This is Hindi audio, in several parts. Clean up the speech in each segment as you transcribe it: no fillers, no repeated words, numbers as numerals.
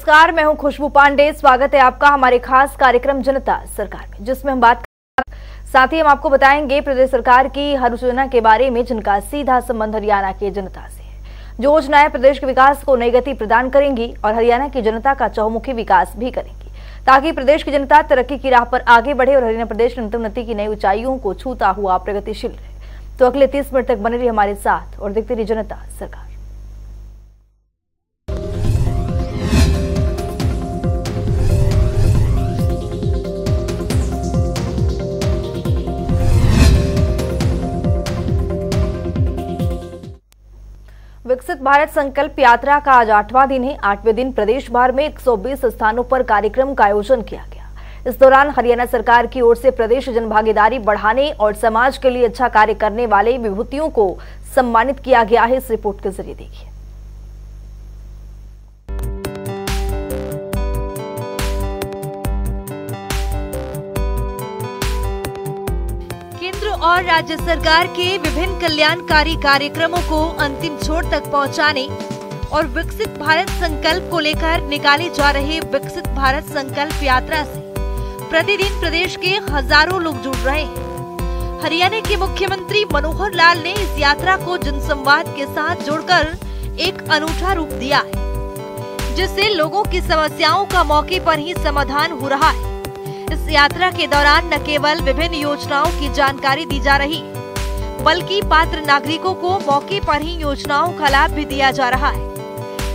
नमस्कार, मैं हूं खुशबू पांडे। स्वागत है आपका हमारे खास कार्यक्रम जनता सरकार में, जिसमें हम बात साथ ही हम आपको बताएंगे प्रदेश सरकार की हर योजना के बारे में, जिनका सीधा संबंध हरियाणा की जनता से है। जो योजनाएं प्रदेश के विकास को नई गति प्रदान करेंगी और हरियाणा की जनता का चहुमुखी विकास भी करेंगी, ताकि प्रदेश की जनता तरक्की की राह पर आगे बढ़े और हरियाणा प्रदेश निरंतर उन्नति की नई ऊंचाइयों को छूता हुआ प्रगतिशील रहे। तो अगले 30 मिनट तक बने रहिए हमारे साथ और देखते रहिए जनता सरकार। विकसित भारत संकल्प यात्रा का आज 8वां दिन है। 8वें दिन प्रदेश भर में 120 स्थानों पर कार्यक्रम का आयोजन किया गया। इस दौरान हरियाणा सरकार की ओर से प्रदेश जनभागीदारी बढ़ाने और समाज के लिए अच्छा कार्य करने वाले विभूतियों को सम्मानित किया गया है। इस रिपोर्ट के जरिए देखिए। और राज्य सरकार के विभिन्न कल्याणकारी कार्यक्रमों को अंतिम छोर तक पहुंचाने और विकसित भारत संकल्प को लेकर निकाले जा रहे विकसित भारत संकल्प यात्रा से प्रतिदिन प्रदेश के हजारों लोग जुड़ रहे हैं। हरियाणा के मुख्यमंत्री मनोहर लाल ने इस यात्रा को जनसंवाद के साथ जोड़कर एक अनूठा रूप दिया है, जिससे लोगों की समस्याओं का मौके पर ही समाधान हो रहा है। इस यात्रा के दौरान न केवल विभिन्न योजनाओं की जानकारी दी जा रही, बल्कि पात्र नागरिकों को मौके पर ही योजनाओं का लाभ भी दिया जा रहा है।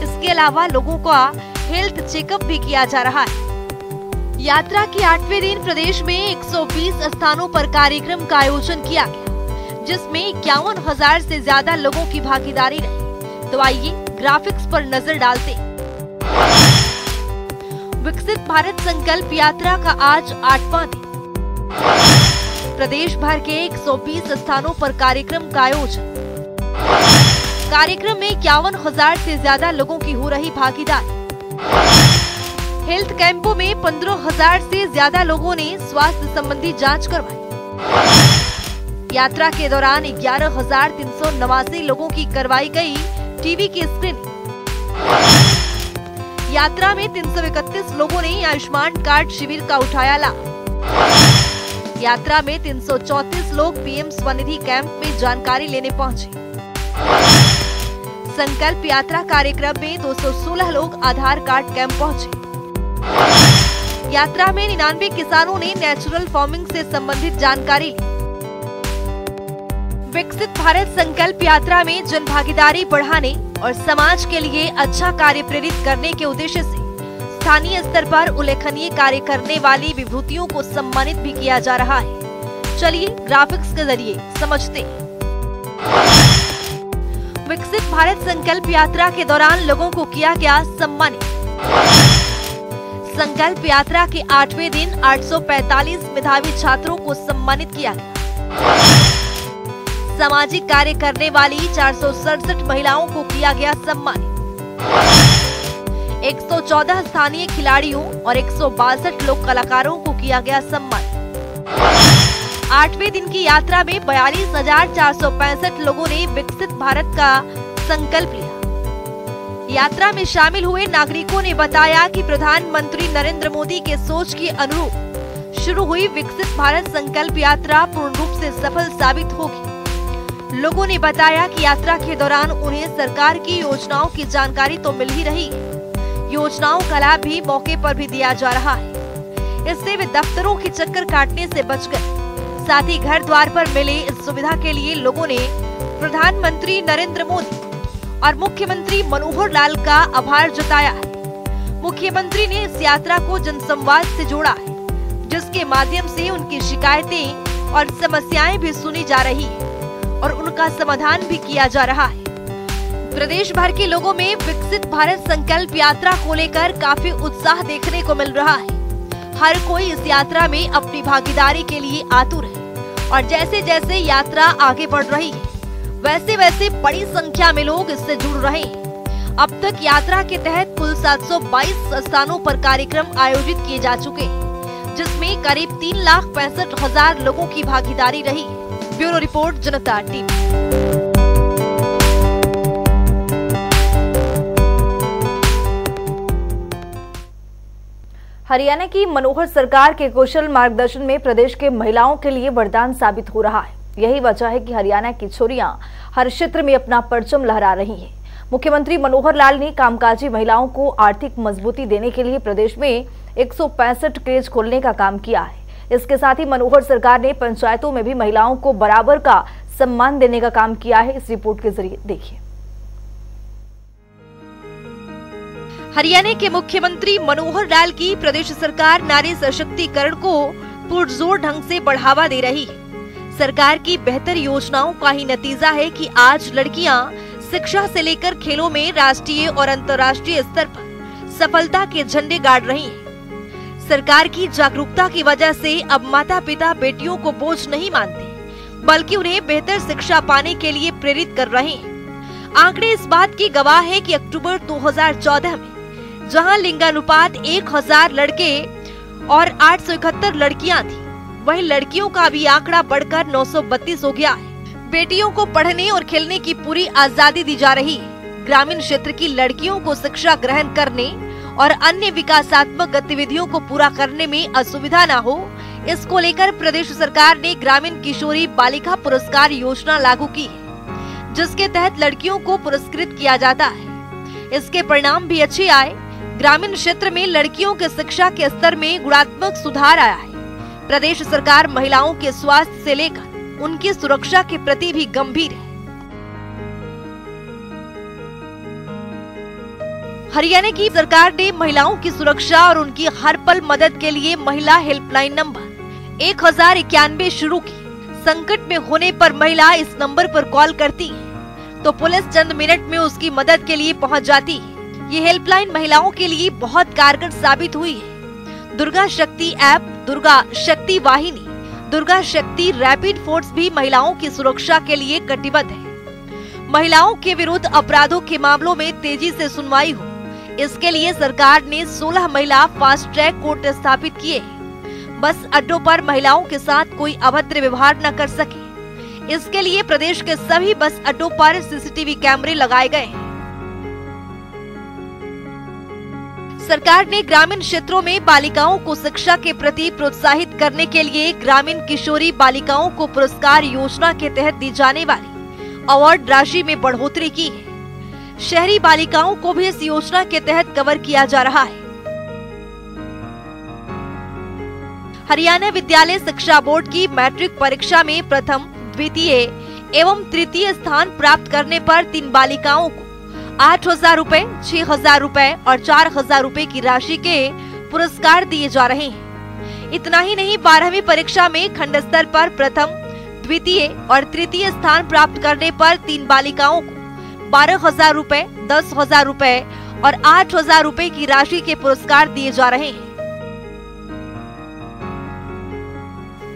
इसके अलावा लोगों का हेल्थ चेकअप भी किया जा रहा है। यात्रा के 8वें दिन प्रदेश में 120 स्थानों पर कार्यक्रम का आयोजन किया गया, जिसमें 51,000 से ज्यादा लोगों की भागीदारी रही। तो आइए ग्राफिक्स पर नजर डालते। विकसित भारत संकल्प यात्रा का आज 8वां दिन। प्रदेश भर के 120 स्थानों पर कार्यक्रम का आयोजन। कार्यक्रम में 51,000 से ज्यादा लोगों की हो रही भागीदारी। हेल्थ कैंपों में 15,000 से ज्यादा लोगों ने स्वास्थ्य संबंधी जांच करवाई। यात्रा के दौरान 11,389 लोगों की करवाई गई टीबी की स्क्रीनिंग। यात्रा में 331 लोगों ने आयुष्मान कार्ड शिविर का उठाया लाभ। यात्रा में 334 लोग पीएम स्वनिधि कैंप में जानकारी लेने पहुंचे। संकल्प यात्रा कार्यक्रम में 216 लोग आधार कार्ड कैंप पहुंचे। यात्रा में 99 किसानों ने नेचुरल फार्मिंग से संबंधित जानकारी ली। विकसित भारत संकल्प यात्रा में जन भागीदारी बढ़ाने और समाज के लिए अच्छा कार्य प्रेरित करने के उद्देश्य से स्थानीय स्तर पर उल्लेखनीय कार्य करने वाली विभूतियों को सम्मानित भी किया जा रहा है। चलिए ग्राफिक्स के जरिए समझते हैं। विकसित भारत संकल्प यात्रा के दौरान लोगों को किया गया सम्मानित। संकल्प यात्रा के 8वें दिन 845 मेधावी छात्रों को सम्मानित किया गया। सामाजिक कार्य करने वाली 467 महिलाओं को किया गया सम्मानित। 114 स्थानीय खिलाड़ियों और 162 लोक कलाकारों को किया गया सम्मानित। 8वें दिन की यात्रा में 42,465 लोगों ने विकसित भारत का संकल्प लिया। यात्रा में शामिल हुए नागरिकों ने बताया कि प्रधानमंत्री नरेंद्र मोदी के सोच के अनुरूप शुरू हुई विकसित भारत संकल्प यात्रा पूर्ण रूप से सफल साबित होगी। लोगों ने बताया कि यात्रा के दौरान उन्हें सरकार की योजनाओं की जानकारी तो मिल ही रही है, योजनाओं का लाभ भी मौके पर भी दिया जा रहा है। इससे वे दफ्तरों के चक्कर काटने से बच गए। साथ ही घर द्वार पर मिले इस सुविधा के लिए लोगों ने प्रधानमंत्री नरेंद्र मोदी और मुख्यमंत्री मनोहर लाल का आभार जताया है। मुख्यमंत्री ने इस यात्रा को जनसंवाद से जोड़ा है, जिसके माध्यम से उनकी शिकायतें और समस्याएं भी सुनी जा रही है और उनका समाधान भी किया जा रहा है। प्रदेश भर के लोगों में विकसित भारत संकल्प यात्रा को लेकर काफी उत्साह देखने को मिल रहा है। हर कोई इस यात्रा में अपनी भागीदारी के लिए आतुर है और जैसे जैसे यात्रा आगे बढ़ रही है, वैसे वैसे बड़ी संख्या में लोग इससे जुड़ रहे हैं। अब तक यात्रा के तहत कुल 722 स्थानों पर कार्यक्रम आयोजित किए जा चुके हैं, जिसमें करीब 3,65,000 लोगों की भागीदारी रही। ब्यूरो रिपोर्ट, जनता टीवी। हरियाणा की मनोहर सरकार के कुशल मार्गदर्शन में प्रदेश के महिलाओं के लिए वरदान साबित हो रहा है। यही वजह है कि हरियाणा की छोरियां हर क्षेत्र में अपना परचम लहरा रही हैं। मुख्यमंत्री मनोहर लाल ने कामकाजी महिलाओं को आर्थिक मजबूती देने के लिए प्रदेश में 165 क्रेज खोलने का काम किया है। इसके साथ ही मनोहर सरकार ने पंचायतों में भी महिलाओं को बराबर का सम्मान देने का काम किया है। इस रिपोर्ट के जरिए देखिए। हरियाणा के मुख्यमंत्री मनोहर लाल की प्रदेश सरकार नारी सशक्तिकरण को पुरजोर ढंग से बढ़ावा दे रही है। सरकार की बेहतर योजनाओं का ही नतीजा है कि आज लड़कियां शिक्षा से लेकर खेलों में राष्ट्रीय और अंतर्राष्ट्रीय स्तर पर सफलता के झंडे गाड़ रही हैं। सरकार की जागरूकता की वजह से अब माता पिता बेटियों को बोझ नहीं मानते, बल्कि उन्हें बेहतर शिक्षा पाने के लिए प्रेरित कर रहे हैं। आंकड़े इस बात की गवाह है कि अक्टूबर 2014 में जहां लिंगानुपात 1000 लड़के और 871 लड़कियां थी, वहीं लड़कियों का भी आंकड़ा बढ़कर 932 हो गया है। बेटियों को पढ़ने और खेलने की पूरी आजादी दी जा रही है। ग्रामीण क्षेत्र की लड़कियों को शिक्षा ग्रहण करने और अन्य विकासात्मक गतिविधियों को पूरा करने में असुविधा न हो, इसको लेकर प्रदेश सरकार ने ग्रामीण किशोरी बालिका पुरस्कार योजना लागू की है, जिसके तहत लड़कियों को पुरस्कृत किया जाता है। इसके परिणाम भी अच्छे आए। ग्रामीण क्षेत्र में लड़कियों के शिक्षा के स्तर में गुणात्मक सुधार आया है। प्रदेश सरकार महिलाओं के स्वास्थ्य से लेकर उनकी सुरक्षा के प्रति भी गंभीर है। हरियाणा की सरकार ने महिलाओं की सुरक्षा और उनकी हर पल मदद के लिए महिला हेल्पलाइन नंबर 1091 शुरू की। संकट में होने पर महिला इस नंबर पर कॉल करती है तो पुलिस चंद मिनट में उसकी मदद के लिए पहुंच जाती है। ये हेल्पलाइन महिलाओं के लिए बहुत कारगर साबित हुई है। दुर्गा शक्ति ऐप, दुर्गा शक्ति वाहिनी, दुर्गा शक्ति रैपिड फोर्स भी महिलाओं की सुरक्षा के लिए कटिबद्ध है। महिलाओं के विरुद्ध अपराधों के मामलों में तेजी से सुनवाई हो, इसके लिए सरकार ने 16 महिला फास्ट ट्रैक कोर्ट स्थापित किए हैं। बस अड्डों पर महिलाओं के साथ कोई अभद्र व्यवहार न कर सके, इसके लिए प्रदेश के सभी बस अड्डों पर सीसीटीवी कैमरे लगाए गए हैं। सरकार ने ग्रामीण क्षेत्रों में बालिकाओं को शिक्षा के प्रति प्रोत्साहित करने के लिए ग्रामीण किशोरी बालिकाओं को पुरस्कार योजना के तहत दी जाने वाली अवार्ड राशि में बढ़ोतरी की है। शहरी बालिकाओं को भी इस योजना के तहत कवर किया जा रहा है। हरियाणा विद्यालय शिक्षा बोर्ड की मैट्रिक परीक्षा में प्रथम, द्वितीय एवं तृतीय स्थान प्राप्त करने पर 3 बालिकाओं को 8,000 रुपए, 6,000 रुपए और 4,000 रुपए की राशि के पुरस्कार दिए जा रहे हैं। इतना ही नहीं, 12वीं परीक्षा में खंड स्तर पर प्रथम, द्वितीय और तृतीय स्थान प्राप्त करने पर 3 बालिकाओं को 12,000 रुपए, 10,000 रुपए और 8,000 रुपए की राशि के पुरस्कार दिए जा रहे हैं।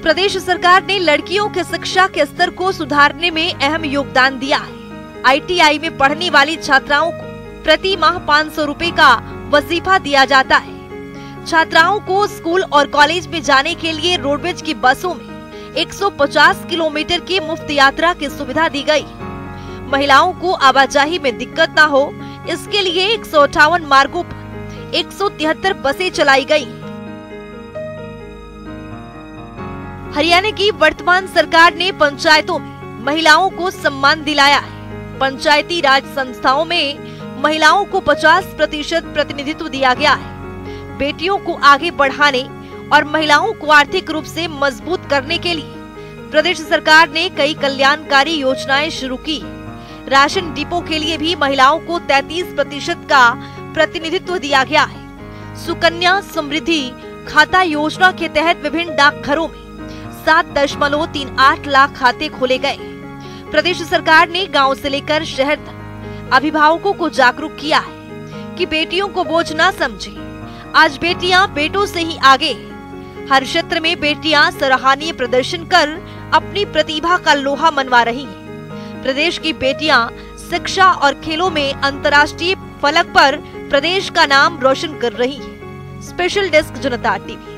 प्रदेश सरकार ने लड़कियों के शिक्षा के स्तर को सुधारने में अहम योगदान दिया है। ITI में पढ़ने वाली छात्राओं को प्रति माह 500 रुपए का वजीफा दिया जाता है। छात्राओं को स्कूल और कॉलेज में जाने के लिए रोडवेज की बसों में 150 किलोमीटर की मुफ्त यात्रा की सुविधा दी गई। महिलाओं को आवाजाही में दिक्कत न हो, इसके लिए 158 मार्गों पर 173 बसें चलाई गई। हरियाणा की वर्तमान सरकार ने पंचायतों में महिलाओं को सम्मान दिलाया है। पंचायती राज संस्थाओं में महिलाओं को 50% प्रतिनिधित्व दिया गया है। बेटियों को आगे बढ़ाने और महिलाओं को आर्थिक रूप से मजबूत करने के लिए प्रदेश सरकार ने कई कल्याणकारी योजनाएं शुरू की। राशन डिपो के लिए भी महिलाओं को 33% का प्रतिनिधित्व दिया गया है। सुकन्या समृद्धि खाता योजना के तहत विभिन्न डाकघरों में 7.38 लाख खाते खोले गए। प्रदेश सरकार ने गांव से लेकर शहर तक अभिभावकों को जागरूक किया है कि बेटियों को बोझ न समझें। आज बेटियां बेटों से ही आगे हैं। हर क्षेत्र में बेटियां सराहनीय प्रदर्शन कर अपनी प्रतिभा का लोहा मनवा रही हैं। प्रदेश की बेटियां शिक्षा और खेलों में अंतर्राष्ट्रीय फलक पर प्रदेश का नाम रोशन कर रही हैं। स्पेशल डेस्क जनता टीवी।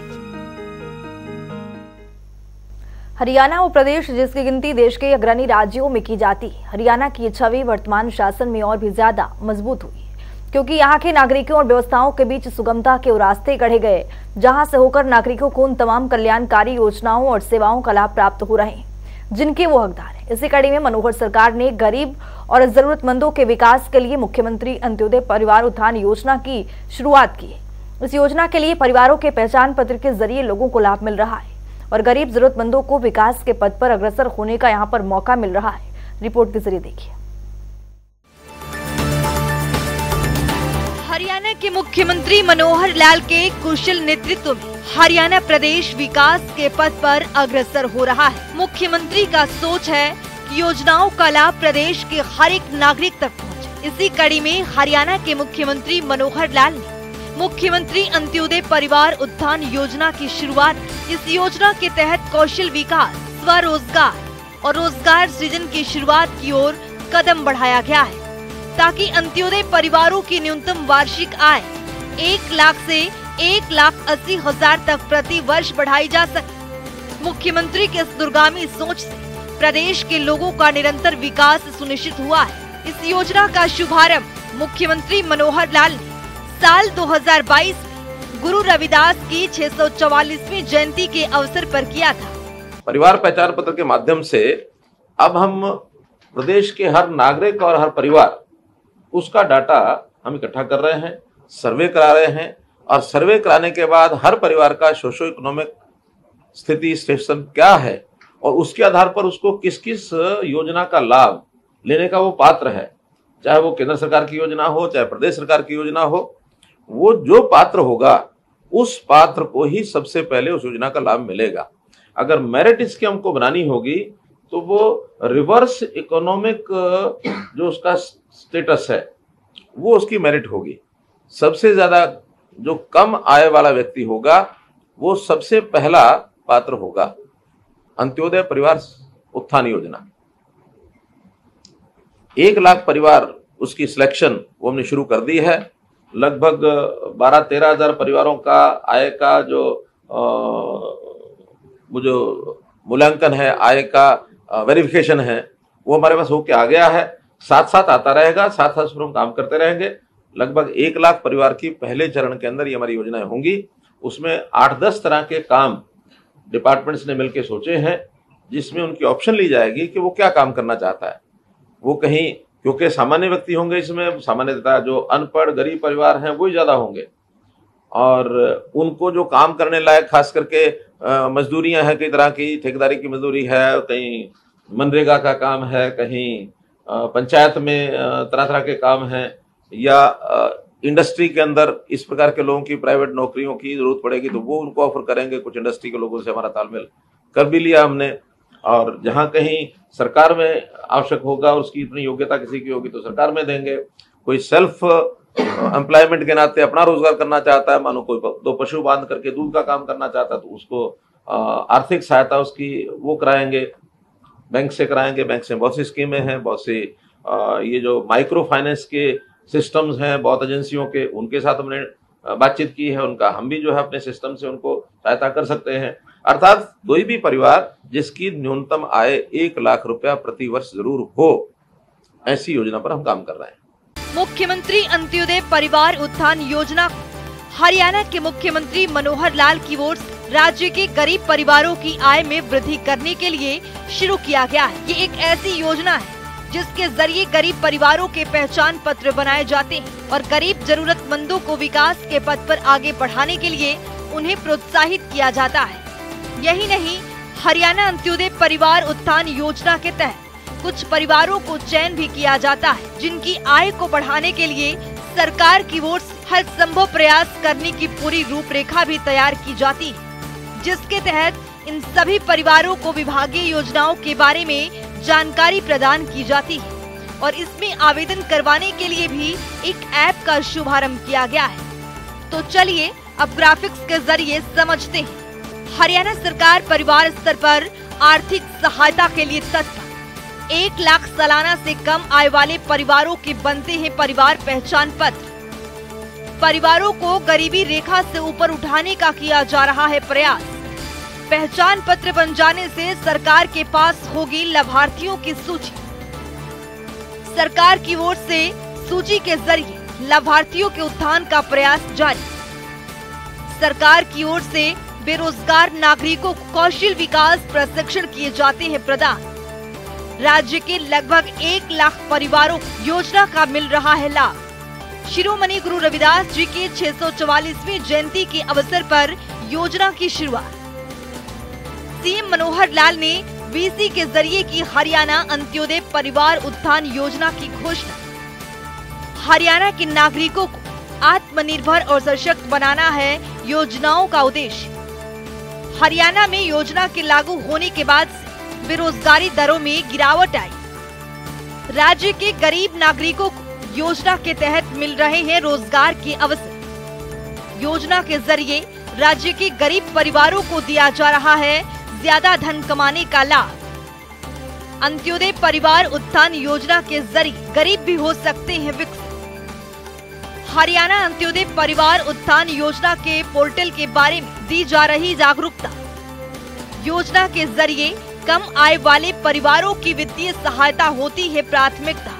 हरियाणा वो प्रदेश जिसकी गिनती देश के अग्रणी राज्यों में की जाती है। हरियाणा की छवि वर्तमान शासन में और भी ज्यादा मजबूत हुई है। क्योंकि यहाँ के नागरिकों और व्यवस्थाओं के बीच सुगमता के रास्ते गढ़े गए, जहां से होकर नागरिकों को उन तमाम कल्याणकारी योजनाओं और सेवाओं का लाभ प्राप्त हो रहे हैं जिनके वो हकदार है। इसी कड़ी में मनोहर सरकार ने गरीब और जरूरतमंदों के विकास के लिए मुख्यमंत्री अंत्योदय परिवार उत्थान योजना की शुरुआत की है। इस योजना के लिए परिवारों के पहचान पत्र के जरिए लोगों को लाभ मिल रहा है और गरीब जरूरतमंदों को विकास के पथ पर अग्रसर होने का यहाँ पर मौका मिल रहा है। रिपोर्ट के जरिए देखिए। हरियाणा के मुख्यमंत्री मनोहर लाल के कुशल नेतृत्व में हरियाणा प्रदेश विकास के पथ पर अग्रसर हो रहा है। मुख्यमंत्री का सोच है कि योजनाओं का लाभ प्रदेश के हर एक नागरिक तक पहुंचे। इसी कड़ी में हरियाणा के मुख्यमंत्री मनोहर लाल ने मुख्यमंत्री अंत्योदय परिवार उत्थान योजना की शुरुआत। इस योजना के तहत कौशल विकास, स्वरोजगार और रोजगार सृजन की शुरुआत की ओर कदम बढ़ाया गया है ताकि अंत्योदय परिवारों की न्यूनतम वार्षिक आय 1 लाख से 1,80,000 तक प्रति वर्ष बढ़ाई जा सके। मुख्यमंत्री के इस दूरगामी सोच से प्रदेश के लोगों का निरंतर विकास सुनिश्चित हुआ है। इस योजना का शुभारंभ मुख्यमंत्री मनोहर लाल ने साल 2022 में गुरु रविदास की 644वीं जयंती के अवसर पर किया था। परिवार पहचान पत्र के माध्यम से अब हम प्रदेश के हर नागरिक और हर परिवार उसका डाटा हम इकट्ठा कर रहे हैं, सर्वे करा रहे हैं और सर्वे कराने के बाद हर परिवार का सोशो इकोनॉमिक स्थिति स्टेशन क्या है और उसके आधार पर उसको किस किस योजना का लाभ लेने का वो पात्र है, चाहे वो केंद्र सरकार की योजना हो चाहे प्रदेश सरकार की योजना हो, वो जो पात्र होगा उस पात्र को ही सबसे पहले उस योजना का लाभ मिलेगा। अगर मेरिट स्कीम को बनानी होगी तो वो रिवर्स इकोनॉमिक जो उसका स्टेटस है वो उसकी मेरिट होगी। सबसे ज्यादा जो कम आय वाला व्यक्ति होगा वो सबसे पहला पात्र होगा अंत्योदय परिवार उत्थान योजना। 1 लाख परिवार उसकी सिलेक्शन वो हमने शुरू कर दी है। लगभग 12-13 हजार परिवारों का आय का जो मूल्यांकन है, आय का वेरिफिकेशन है, वो हमारे पास होके आ गया है। साथ साथ आता रहेगा, साथ साथ हम काम करते रहेंगे। लगभग 1 लाख परिवार की पहले चरण के अंदर ये हमारी योजनाएं होंगी। उसमें 8-10 तरह के काम डिपार्टमेंट्स ने मिलकर सोचे हैं जिसमें उनकी ऑप्शन ली जाएगी कि वो क्या काम करना चाहता है। वो कहीं, क्योंकि सामान्य व्यक्ति होंगे इसमें, सामान्यतः जो अनपढ़ गरीब परिवार हैं वो ही ज्यादा होंगे और उनको जो काम करने लायक खास करके मजदूरियां हैं, कई तरह की ठेकेदारी की मजदूरी है, कहीं मनरेगा का काम है, कहीं पंचायत में तरह तरह के काम हैं या इंडस्ट्री के अंदर इस प्रकार के लोगों की प्राइवेट नौकरियों की जरूरत पड़ेगी तो वो उनको ऑफर करेंगे। कुछ इंडस्ट्री के लोगों से हमारा तालमेल कर भी लिया हमने और जहां कहीं सरकार में आवश्यक होगा उसकी इतनी योग्यता किसी की होगी तो सरकार में देंगे। कोई सेल्फ एम्प्लॉयमेंट के नाते अपना रोजगार करना चाहता है, मानो कोई 2 पशु बांध करके दूध का काम करना चाहता है तो उसको आर्थिक सहायता उसकी वो कराएंगे, बैंक से कराएंगे। बैंक से बहुत सी स्कीमें हैं, बहुत सी ये जो माइक्रो फाइनेंस के सिस्टम्स हैं बहुत एजेंसियों के, उनके साथ हमने बातचीत की है। उनका हम भी जो है अपने सिस्टम से उनको सहायता कर सकते हैं। अर्थात कोई भी परिवार जिसकी न्यूनतम आय 1 लाख रुपया प्रति वर्ष जरूर हो, ऐसी योजना पर हम काम कर रहे हैं। मुख्यमंत्री अंत्योदय परिवार उत्थान योजना हरियाणा के मुख्यमंत्री मनोहर लाल की ओर से राज्य के गरीब परिवारों की आय में वृद्धि करने के लिए शुरू किया गया है। ये एक ऐसी योजना है जिसके जरिए गरीब परिवारों के पहचान पत्र बनाए जाते हैं और गरीब जरूरतमंदों को विकास के पथ पर आगे बढ़ाने के लिए उन्हें प्रोत्साहित किया जाता है। यही नहीं, हरियाणा अंत्योदय परिवार उत्थान योजना के तहत कुछ परिवारों को चयन भी किया जाता है जिनकी आय को बढ़ाने के लिए सरकार की ओर से हर संभव प्रयास करने की पूरी रूपरेखा भी तैयार की जाती है, जिसके तहत इन सभी परिवारों को विभागीय योजनाओं के बारे में जानकारी प्रदान की जाती है और इसमें आवेदन करवाने के लिए भी एक ऐप का शुभारंभ किया गया है। तो चलिए अब ग्राफिक्स के जरिए समझते हैं। हरियाणा सरकार परिवार स्तर पर आर्थिक सहायता के लिए तत्पर। 1 लाख सालाना से कम आय वाले परिवारों के बनते हैं परिवार पहचान पत्र। परिवारों को गरीबी रेखा से ऊपर उठाने का किया जा रहा है प्रयास। पहचान पत्र बन जाने से सरकार के पास होगी लाभार्थियों की सूची। सरकार की ओर से सूची के जरिए लाभार्थियों के उत्थान का प्रयास जारी। सरकार की ओर से बेरोजगार नागरिकों को कौशल विकास प्रशिक्षण किए जाते हैं प्रदान। राज्य के लगभग 1 लाख परिवारों को योजना का मिल रहा है लाभ। शिरोमणि गुरु रविदास जी के 644वीं जयंती के अवसर पर योजना की शुरुआत। सीएम मनोहर लाल ने वीसी के जरिए की हरियाणा अंत्योदय परिवार उत्थान योजना की घोषणा। हरियाणा के नागरिकों को आत्मनिर्भर और सशक्त बनाना है योजनाओं का उद्देश्य। हरियाणा में योजना के लागू होने के बाद से बेरोजगारी दरों में गिरावट आई। राज्य के गरीब नागरिकों को योजना के तहत मिल रहे हैं रोजगार के अवसर। योजना के जरिए राज्य के गरीब परिवारों को दिया जा रहा है ज्यादा धन कमाने का लाभ। अंत्योदय परिवार उत्थान योजना के जरिए गरीब भी हो सकते हैं विकसित। हरियाणा अंत्योदय परिवार उत्थान योजना के पोर्टल के बारे में दी जा रही जागरूकता। योजना के जरिए कम आय वाले परिवारों की वित्तीय सहायता होती है प्राथमिकता।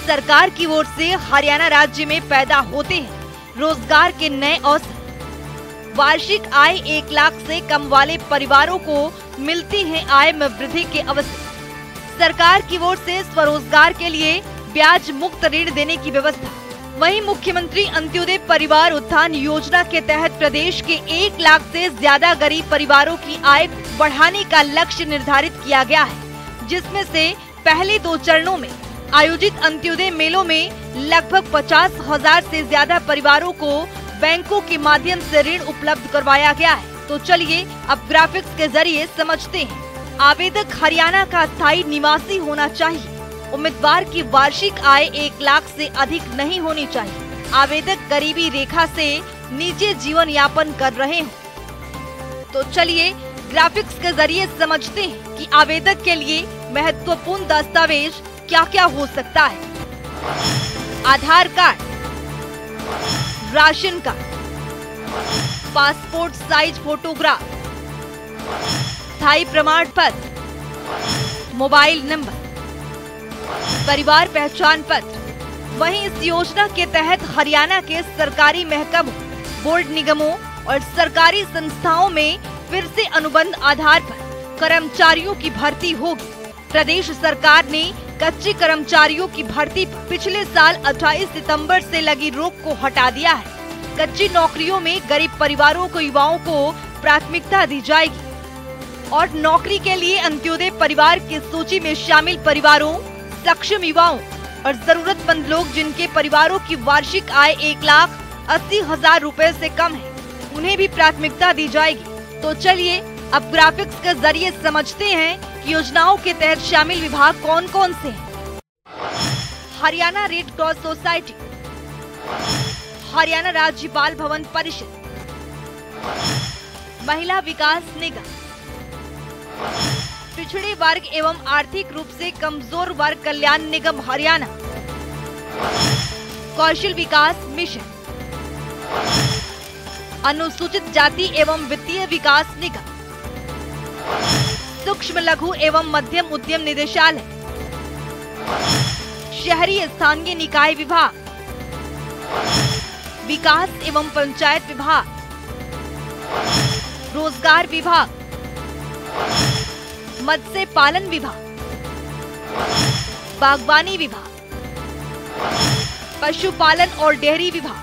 सरकार की ओर से हरियाणा राज्य में पैदा होते हैं रोजगार के नए अवसर। वार्षिक आय 1 लाख से कम वाले परिवारों को मिलती है आय में वृद्धि के अवसर। सरकार की ओर से स्वरोजगार के लिए ब्याज मुक्त ऋण देने की व्यवस्था। वहीं मुख्यमंत्री अंत्योदय परिवार उत्थान योजना के तहत प्रदेश के 1 लाख से ज्यादा गरीब परिवारों की आय बढ़ाने का लक्ष्य निर्धारित किया गया है, जिसमें से पहले 2 चरणों में आयोजित अंत्योदय मेलों में लगभग 50,000 से ज्यादा परिवारों को बैंकों के माध्यम से ऋण उपलब्ध करवाया गया है। तो चलिए अब ग्राफिक्स के जरिए समझते हैं। आवेदक हरियाणा का स्थायी निवासी होना चाहिए। उम्मीदवार की वार्षिक आय 1 लाख से अधिक नहीं होनी चाहिए। आवेदक गरीबी रेखा से नीचे जीवन यापन कर रहे हो। तो चलिए ग्राफिक्स के जरिए समझते हैं कि आवेदक के लिए महत्वपूर्ण दस्तावेज क्या क्या हो सकता है। Aadhaar card, ration card, passport size photograph, स्थायी प्रमाण पत्र, मोबाइल नंबर, परिवार पहचान पत्र। वहीं इस योजना के तहत हरियाणा के सरकारी महकमों, बोर्ड निगमों और सरकारी संस्थाओं में फिर से अनुबंध आधार पर कर्मचारियों की भर्ती होगी। प्रदेश सरकार ने कच्चे कर्मचारियों की भर्ती पर पिछले साल 28 सितंबर से लगी रोक को हटा दिया है। कच्ची नौकरियों में गरीब परिवारों को युवाओं को प्राथमिकता दी जाएगी और नौकरी के लिए अंत्योदय परिवार की सूची में शामिल परिवारों, सक्षम युवाओं और जरूरतमंद लोग जिनके परिवारों की वार्षिक आय 1,80,000 रुपए से कम है, उन्हें भी प्राथमिकता दी जाएगी। तो चलिए अब ग्राफिक्स के जरिए समझते हैं कि योजनाओं के तहत शामिल विभाग कौन कौन से हैं। Haryana red cross society, Haryana राज्य बाल भवन परिषद, महिला विकास निगम, पिछड़े वर्ग एवं आर्थिक रूप से कमजोर वर्ग कल्याण निगम हरियाणा, कौशल विकास मिशन, अनुसूचित जाति एवं वित्तीय विकास निगम, सूक्ष्म लघु एवं मध्यम उद्यम निदेशालय, शहरी स्थानीय निकाय विभाग, विकास एवं पंचायत विभाग, रोजगार विभाग, मत्स्य पालन विभाग, बागवानी विभाग, पशुपालन और डेयरी विभाग,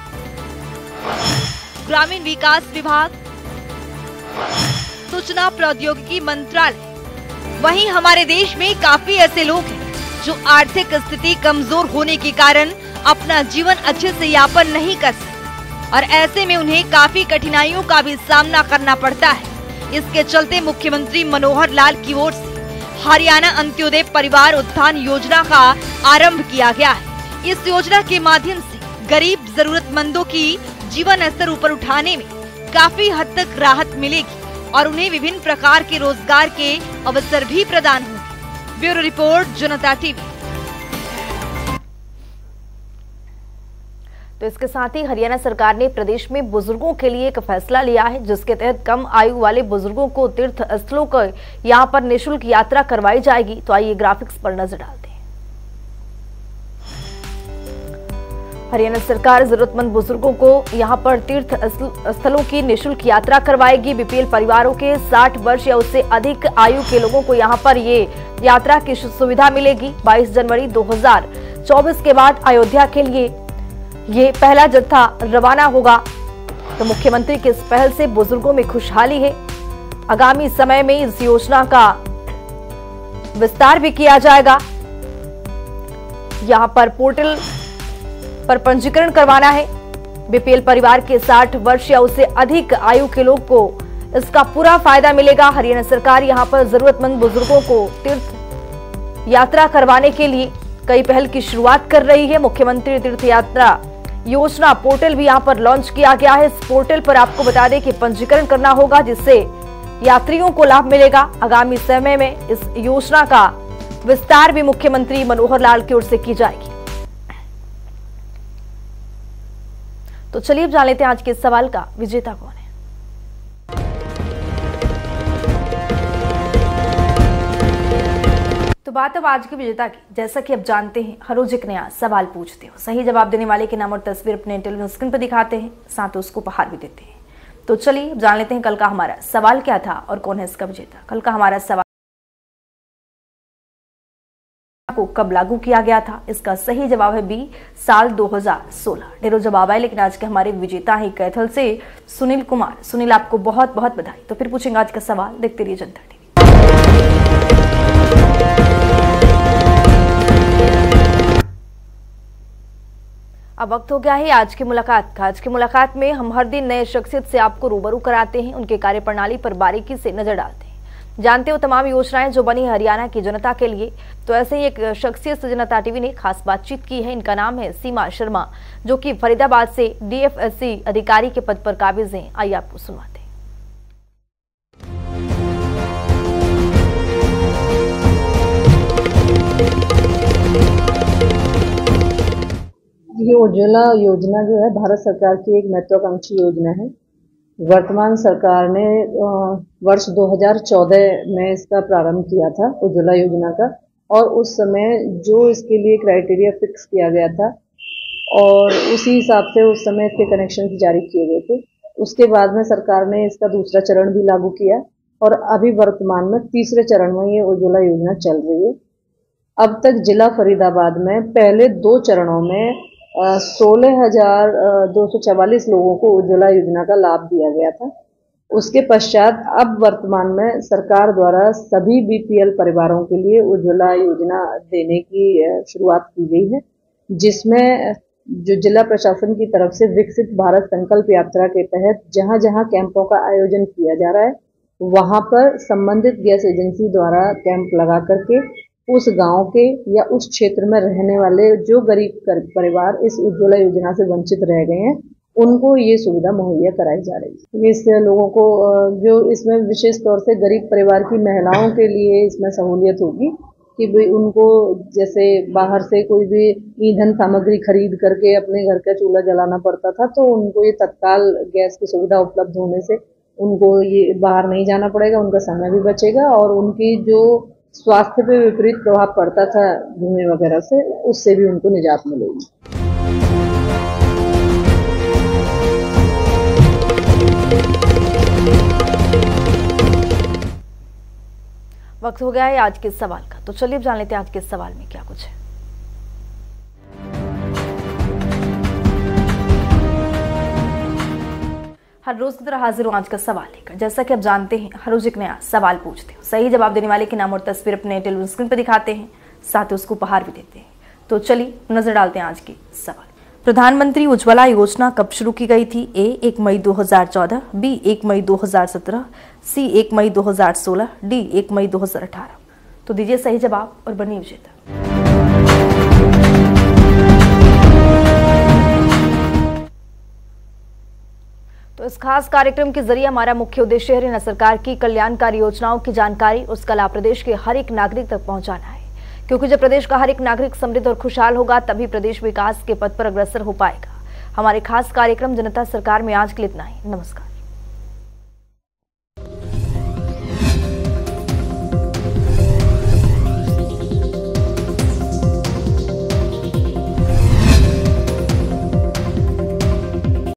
ग्रामीण विकास विभाग, सूचना प्रौद्योगिकी मंत्रालय। वहीं हमारे देश में काफी ऐसे लोग हैं जो आर्थिक स्थिति कमजोर होने के कारण अपना जीवन अच्छे से यापन नहीं कर सकते और ऐसे में उन्हें काफी कठिनाइयों का भी सामना करना पड़ता है। इसके चलते मुख्यमंत्री मनोहर लाल की ओर से हरियाणा अंत्योदय परिवार उत्थान योजना का आरंभ किया गया है। इस योजना के माध्यम से गरीब जरूरतमंदों की जीवन स्तर ऊपर उठाने में काफी हद तक राहत मिलेगी और उन्हें विभिन्न प्रकार के रोजगार के अवसर भी प्रदान होंगे। ब्यूरो रिपोर्ट, जनता टीवी। तो इसके साथ ही हरियाणा सरकार ने प्रदेश में बुजुर्गों के लिए एक फैसला लिया है, जिसके तहत कम आयु वाले बुजुर्गों को तीर्थ स्थलों को यहां पर निःशुल्क यात्रा करवाई जाएगी। तो आइए ग्राफिक्स पर नजर डालते हैं। हरियाणा सरकार जरूरतमंद बुजुर्गों को यहां पर तीर्थ स्थलों की निःशुल्क यात्रा करवाएगी। बीपीएल परिवारों के 60 वर्ष या उससे अधिक आयु के लोगों को यहां पर ये यात्रा की सुविधा मिलेगी। 22 जनवरी 2024 के बाद अयोध्या के लिए ये पहला जत्था रवाना होगा। तो मुख्यमंत्री की इस पहल से बुजुर्गों में खुशहाली है। आगामी समय में इस योजना का विस्तार भी किया जाएगा। यहां पर पोर्टल पर पंजीकरण करवाना है। बीपीएल परिवार के 60 वर्ष या उससे अधिक आयु के लोग को इसका पूरा फायदा मिलेगा। हरियाणा सरकार यहां पर जरूरतमंद बुजुर्गों को तीर्थ यात्रा करवाने के लिए कई पहल की शुरुआत कर रही है। मुख्यमंत्री तीर्थ यात्रा योजना पोर्टल भी यहां पर लॉन्च किया गया है। इस पोर्टल पर आपको बता दें कि पंजीकरण करना होगा, जिससे यात्रियों को लाभ मिलेगा। आगामी समय में इस योजना का विस्तार भी मुख्यमंत्री मनोहर लाल की ओर से की जाएगी। तो चलिए अब जान लेते हैं आज के इस सवाल का विजेता कौन है। तो बात अब आज के विजेता की। जैसा कि आप जानते हैं, हर रोज एक नया सवाल पूछते हो। सही जवाब देने वाले के नाम और तस्वीर अपने टेलीविजन स्क्रीन पर दिखाते हैं, साथ उसको उपहार भी देते हैं। तो चलिए अब जान लेते हैं कल का हमारा सवाल क्या था और कौन है इसका विजेता। कल का हमारा सवाल को कब लागू किया गया था? इसका सही जवाब है बी, साल 2016। ढेरों जवाब आए, लेकिन आज के हमारे विजेता हैं कैथल से सुनील कुमार। सुनील, आपको बहुत बहुत बधाई। तो फिर पूछेंगे आज का सवाल, देखते रहिए जनता टीवी। अब वक्त हो गया है आज की मुलाकात का। आज की मुलाकात में हम हर दिन नए शख्सियत से आपको रूबरू कराते हैं, उनके कार्यप्रणाली पर बारीकी से नजर डालते हैं, जानते हो तमाम योजनाएं जो बनी हरियाणा की जनता के लिए। तो ऐसे ही एक शख्सियत से जनता टीवी ने खास बातचीत की है। इनका नाम है सीमा शर्मा, जो कि फरीदाबाद से डीएफएससी अधिकारी के पद पर काबिज हैं। आइए आपको सुनवाते हैं। ये उज्ज्वला योजना जो है भारत सरकार की एक महत्वाकांक्षी योजना है। वर्तमान सरकार ने वर्ष 2014 में इसका प्रारंभ किया था, उज्ज्वला योजना का, और उस समय जो इसके लिए क्राइटेरिया फिक्स किया गया था और उसी हिसाब से उस समय इसके कनेक्शन जारी किए गए थे। उसके बाद में सरकार ने इसका दूसरा चरण भी लागू किया और अभी वर्तमान में तीसरे चरण में ये उज्ज्वला योजना चल रही है। अब तक जिला फरीदाबाद में पहले 2 चरणों में 16,244 लोगों को उज्ज्वला योजना का लाभ दिया गया था। उसके पश्चात अब वर्तमान में सरकार द्वारा सभी बीपीएल परिवारों के लिए उज्ज्वला योजना देने की शुरुआत की गई है, जिसमें जो जिला प्रशासन की तरफ से विकसित भारत संकल्प यात्रा के तहत जहां जहां कैंपों का आयोजन किया जा रहा है, वहां पर संबंधित गैस एजेंसी द्वारा कैंप लगा करके उस गांव के या उस क्षेत्र में रहने वाले जो गरीब परिवार इस उज्ज्वला योजना से वंचित रह गए हैं, उनको ये सुविधा मुहैया कराई जा रही है। इससे लोगों को जो इसमें विशेष तौर से गरीब परिवार की महिलाओं के लिए इसमें सहूलियत होगी कि भाई उनको जैसे बाहर से कोई भी ईंधन सामग्री खरीद करके अपने घर का चूल्हा जलाना पड़ता था, तो उनको ये तत्काल गैस की सुविधा उपलब्ध होने से उनको ये बाहर नहीं जाना पड़ेगा, उनका समय भी बचेगा और उनकी जो स्वास्थ्य पे विपरीत प्रभाव पड़ता था धुएं वगैरह से, उससे भी उनको निजात मिलेगी। वक्त हो गया है आज के सवाल का, तो चलिए अब जान लेते हैं आज के सवाल में क्या कुछ है। हर रोज की तरह हाजिर हूं आज का सवाल लेकर। जैसा कि आप जानते हैं, हर रोज एक नया सवाल पूछते हो। सही जवाब देने वाले के नाम और तस्वीर अपने टेलीविजन स्क्रीन पर दिखाते हैं, साथ ही उसको उपहार भी देते हैं। तो चलिए नजर डालते हैं आज के सवाल। प्रधानमंत्री उज्ज्वला योजना कब शुरू की गई थी? ए 1 मई 2014, बी 1 मई 2017, सी 1 मई 2016, डी 1 मई 2018। तो दीजिए सही जवाब और बनिए विजेता। तो इस खास कार्यक्रम के जरिए हमारा मुख्य उद्देश्य हरियाणा सरकार की कल्याणकारी योजनाओं की जानकारी उसका लाभ प्रदेश के हर एक नागरिक तक पहुंचाना है, क्योंकि जब प्रदेश का हर एक नागरिक समृद्ध और खुशहाल होगा, तभी प्रदेश विकास के पथ पर अग्रसर हो पाएगा। हमारे खास कार्यक्रम जनता सरकार में आज के लिए इतना ही। नमस्कार।